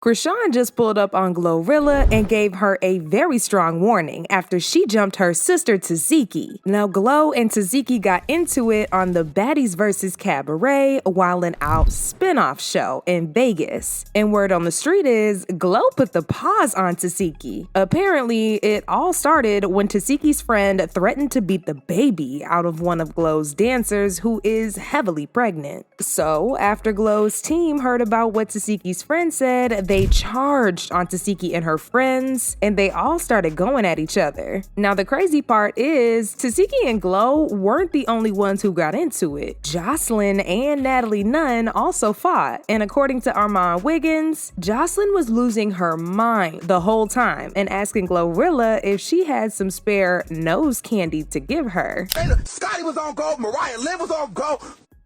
Chrisean just pulled up on GloRilla and gave her a very strong warning after she jumped her sister Tesehki. Now, Glo and Tesehki got into it on the Baddies vs. Cabaret while an out spinoff show in Vegas. And word on the street is Glo put the paws on Tesehki. Apparently, it all started when Tesehki's friend threatened to beat the baby out of one of Glo's dancers who is heavily pregnant. So, after Glo's team heard about what Tesehki's friend said, they charged on Tesehki and her friends, and they all started going at each other. Now, the crazy part is, Tesehki and Glo weren't the only ones who got into it. Joseline and Natalie Nunn also fought, and according to Armon Wiggins, Joseline was losing her mind the whole time and asking GloRilla if she had some spare nose candy to give her. Hey, look, Scotty was on go, Mariah Lynn was on go,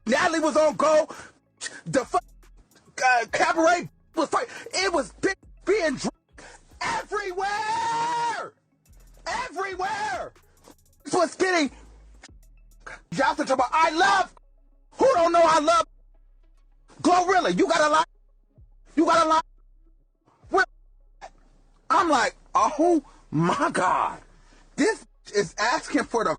Natalie was on go, the Cabaret was fight. It was being drunk everywhere. Everywhere. This was getting Joseline talking about I love. Who don't know I love GloRilla? You got a lot. You got a lot. Where? I'm like, oh my God. This is asking for the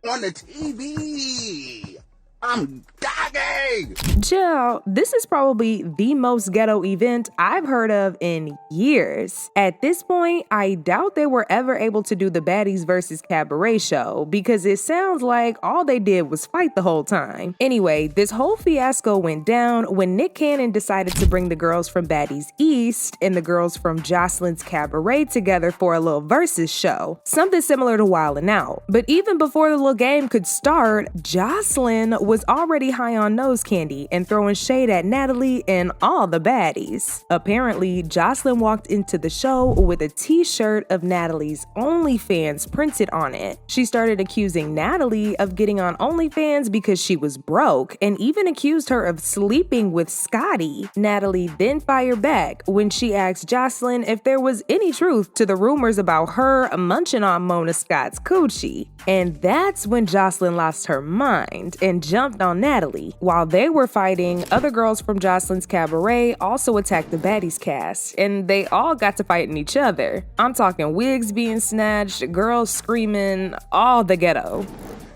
on the TV. I'm gagging! Jill, this is probably the most ghetto event I've heard of in years. At this point, I doubt they were ever able to do the Baddies vs. Cabaret show because it sounds like all they did was fight the whole time. Anyway, this whole fiasco went down when Nick Cannon decided to bring the girls from Baddies East and the girls from Joseline's Cabaret together for a little versus show. Something similar to Wildin' Out. But even before the little game could start, Joseline was already high on nose candy and throwing shade at Natalie and all the baddies. Apparently, Joseline walked into the show with a t-shirt of Natalie's OnlyFans printed on it. She started accusing Natalie of getting on OnlyFans because she was broke and even accused her of sleeping with Scotty. Natalie then fired back when she asked Joseline if there was any truth to the rumors about her munching on Mona Scott's coochie. And that's when Joseline lost her mind and jumped on Natalie. While they were fighting, other girls from Joseline's Cabaret also attacked the Baddies cast, and they all got to fighting each other. I'm talking wigs being snatched, girls screaming, all the ghetto.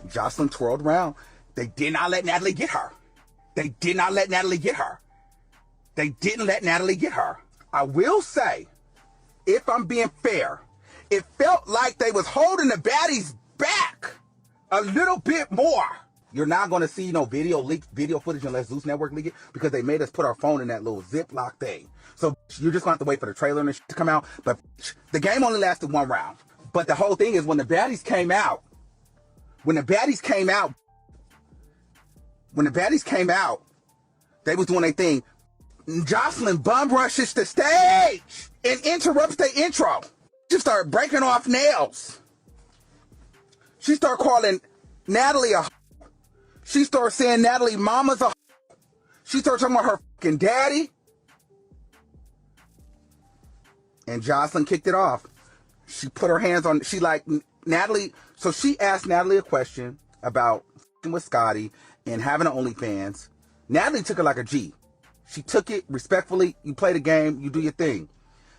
Joseline twirled around. They did not let Natalie get her. They did not let Natalie get her. They didn't let Natalie get her. I will say, if I'm being fair, it felt like they was holding the Baddies back a little bit more. You're not going to see no video footage unless Zeus Network leak it because they made us put our phone in that little Ziploc thing. So you're just going to have to wait for the trailer and shit to come out. But the game only lasted one round. But the whole thing is when the Baddies came out, they was doing their thing. Joseline bum rushes the stage and interrupts the intro. She started breaking off nails. She started calling Natalie a. She started saying Natalie mama's a. She started talking about her fucking daddy. And Joseline kicked it off. She put her hands on, she like, Natalie, so she asked Natalie a question about with Scotty and having an OnlyFans. Natalie took it like a G. She took it respectfully. You play the game, you do your thing.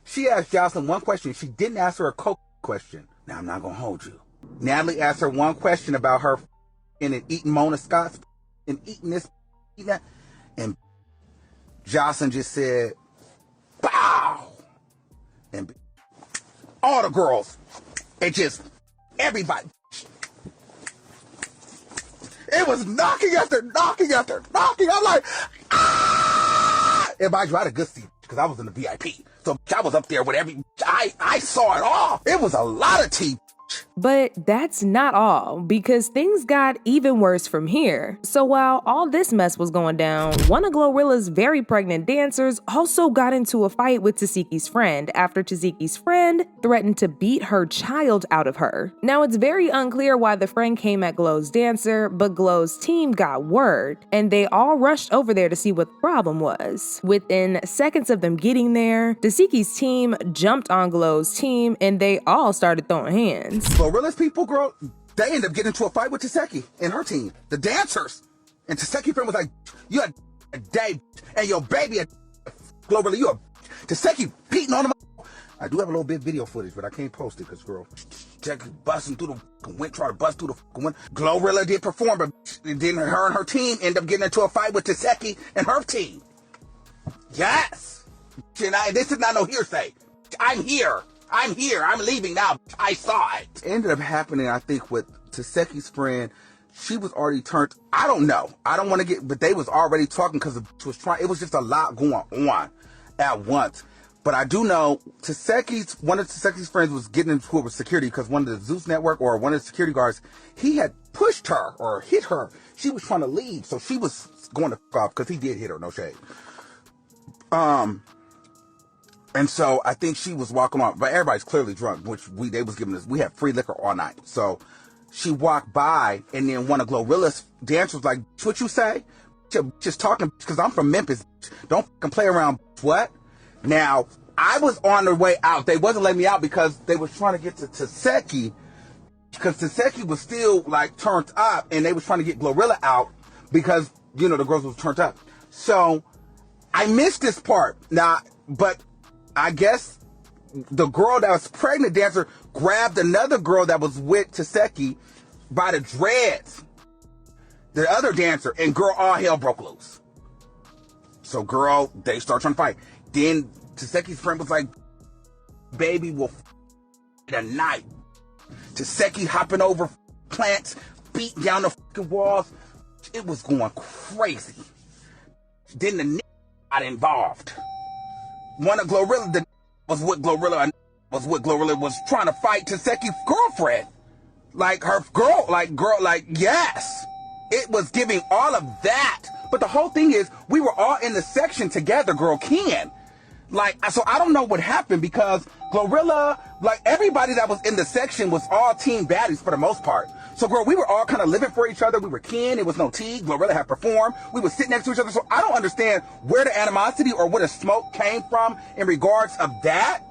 She asked Joseline one question. She didn't ask her a coke question. Now, I'm not going to hold you. Natalie asked her one question about her and eating Mona Scott's and eating this, eating that. And Joseline just said, "Bow!" And all the girls, and just everybody. It was knocking after knocking after knocking. I'm like, ah! And mind you, I had a good seat because I was in the VIP. So I was up there with I saw it all. It was a lot of tea. But that's not all, because things got even worse from here. So while all this mess was going down, one of GloRilla's very pregnant dancers also got into a fight with Tesehki's friend after Tesehki's friend threatened to beat her child out of her. Now, it's very unclear why the friend came at Glo's dancer, but Glo's team got word, and they all rushed over there to see what the problem was. Within seconds of them getting there, Tesehki's team jumped on Glo's team, and they all started throwing hands. GloRilla's people, girl, they ended up getting into a fight with Tesehki and her team, the dancers. And Tesehki friend was like, "You a day and your baby a GloRilla, you a Tesehki beating on him. I do have a little bit of video footage, but I can't post it because, girl, Tesehki busting through the wind, trying to bust through the wind. GloRilla did perform, but then her and her team end up getting into a fight with Tesehki and her team. Yes. And this is not no hearsay. I'm here. I'm leaving now. I saw it. It ended up happening, I think, with Tesehki's friend. She was already turned. I don't know. I don't want to get, but they was already talking because it was just a lot going on at once. But I do know one of Tesehki's friends was getting into it with security because one of the Zeus network or one of the security guards, he had pushed her or hit her. She was trying to leave. So she was going to f off because he did hit her, no shade. And so I think she was walking on, but everybody's clearly drunk, which they was giving us, we had free liquor all night. So she walked by, and then one of GloRilla's dancers was like, what you say? Just talking, because I'm from Memphis. Don't fucking play around. What? Now, I was on the way out. They wasn't letting me out because they was trying to get to Tesehki, because Tesehki was still, like, turned up, and they was trying to get GloRilla out because, you know, the girls was turned up. So I missed this part. Now, but I guess the girl that was pregnant dancer grabbed another girl that was with Tesehki by the dreads, the other dancer, and girl, all hell broke loose. So girl, they start trying to fight. Then Tesehki's friend was like, baby will tonight. Tesehki hopping over plants, beating down the fucking walls. It was going crazy. Then the nigga got involved. One of GloRilla was with GloRilla was trying to fight Tesehki's girlfriend. Like her girl, yes. It was giving all of that. But the whole thing is, we were all in the section together, girl, Ken. Like, so I don't know what happened because GloRilla, like everybody that was in the section was all team baddies for the most part. So girl, we were all kind of living for each other. We were kin, it was no tea. GloRilla had performed. We would sit next to each other. So I don't understand where the animosity or where the smoke came from in regards of that.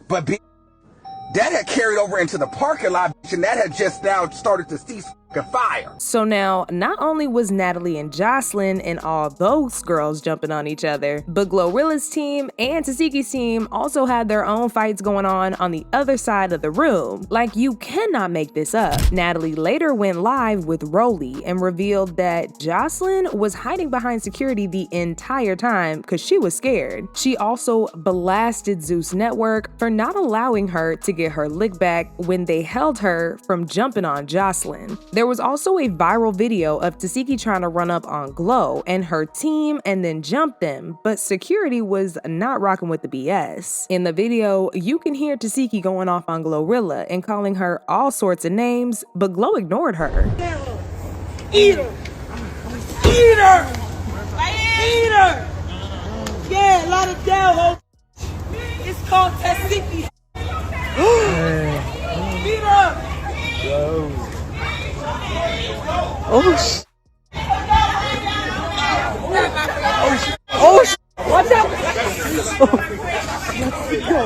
But that had carried over into the parking lot, and that had just now started to cease fire. So now, not only was Natalie and Joseline and all those girls jumping on each other, but GloRilla's team and Tesehki's team also had their own fights going on the other side of the room. Like, you cannot make this up. Natalie later went live with Rolly and revealed that Joseline was hiding behind security the entire time because she was scared. She also blasted Zeus Network for not allowing her to get her lick back when they held her from jumping on Joseline. There was also a viral video of Tesehki trying to run up on Glo and her team and then jump them, but security was not rocking with the BS. In the video, you can hear Tesehki going off on GloRilla and calling her all sorts of names, but Glo ignored her. Eat her! Eat her! Eat her! Yeah, a lot of down. It's called Tesehki. Eat her! Yo. Oh shit. Oh shit. Watch out.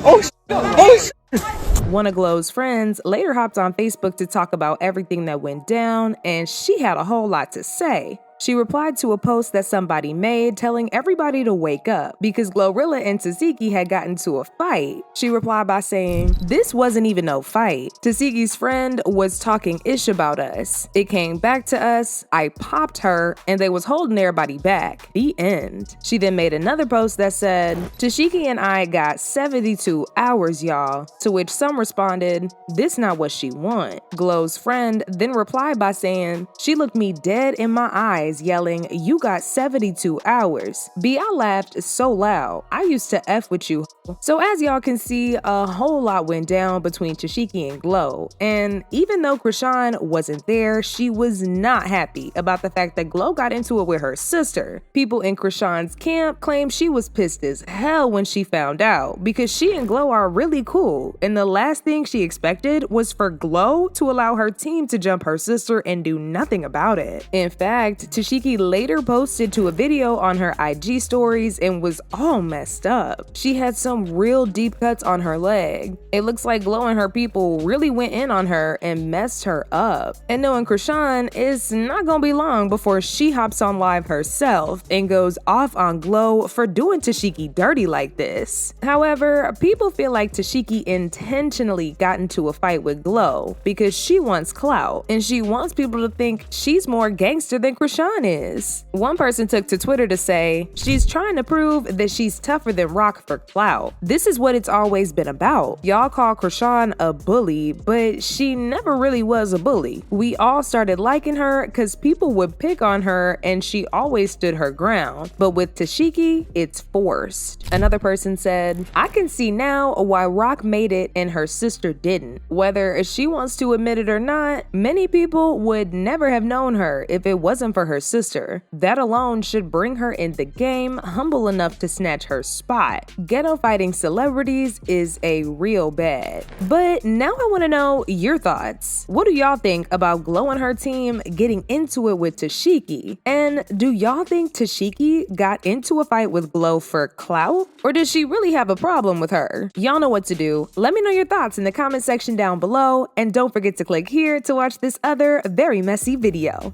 Oh shit. Oh shit. One of Glo's friends later hopped on Facebook to talk about everything that went down, and she had a whole lot to say. She replied to a post that somebody made telling everybody to wake up because GloRilla and Tesehki had gotten into a fight. She replied by saying, "This wasn't even no fight. Tesehki's friend was talking ish about us. It came back to us, I popped her, and they was holding everybody back. The end." She then made another post that said, "Tesehki and I got 72 hours, y'all," to which some responded, "This not what she want." Glo's friend then replied by saying, "She looked me dead in my eyes yelling, 'You got 72 hours. B, I laughed so loud. I used to F with you." So as y'all can see, a whole lot went down between Tesehki and Glo. And even though Chrisean wasn't there, she was not happy about the fact that Glo got into it with her sister. People in Chrisean's camp claim she was pissed as hell when she found out because she and Glo are really cool. And the last thing she expected was for Glo to allow her team to jump her sister and do nothing about it. In fact, Tesehki later posted to a video on her IG stories and was all messed up. She had some real deep cuts on her leg. It looks like Glo and her people really went in on her and messed her up. And knowing Chrisean, it's not gonna be long before she hops on live herself and goes off on Glo for doing Tesehki dirty like this. However, people feel like Tesehki intentionally got into a fight with Glo because she wants clout and she wants people to think she's more gangster than Chrisean is. One person took to Twitter to say, she's trying to prove that she's tougher than rock for clout. This is what it's always been about. Y'all call Chrisean a bully, but she never really was a bully. We all started liking her because people would pick on her and she always stood her ground. But with Tesehki, it's forced. Another person said, I can see now why Rock made it and her sister didn't. Whether she wants to admit it or not, many people would never have known her if it wasn't for her sister. That alone should bring her in the game humble enough to snatch her spot. Ghetto fighting celebrities is a real bad. But now I want to know your thoughts. What do y'all think about Glo and her team getting into it with Tesehki? And do y'all think Tesehki got into a fight with Glo for clout? Or does she really have a problem with her? Y'all know what to do. Let me know your thoughts in the comment section down below, and don't forget to click here to watch this other very messy video.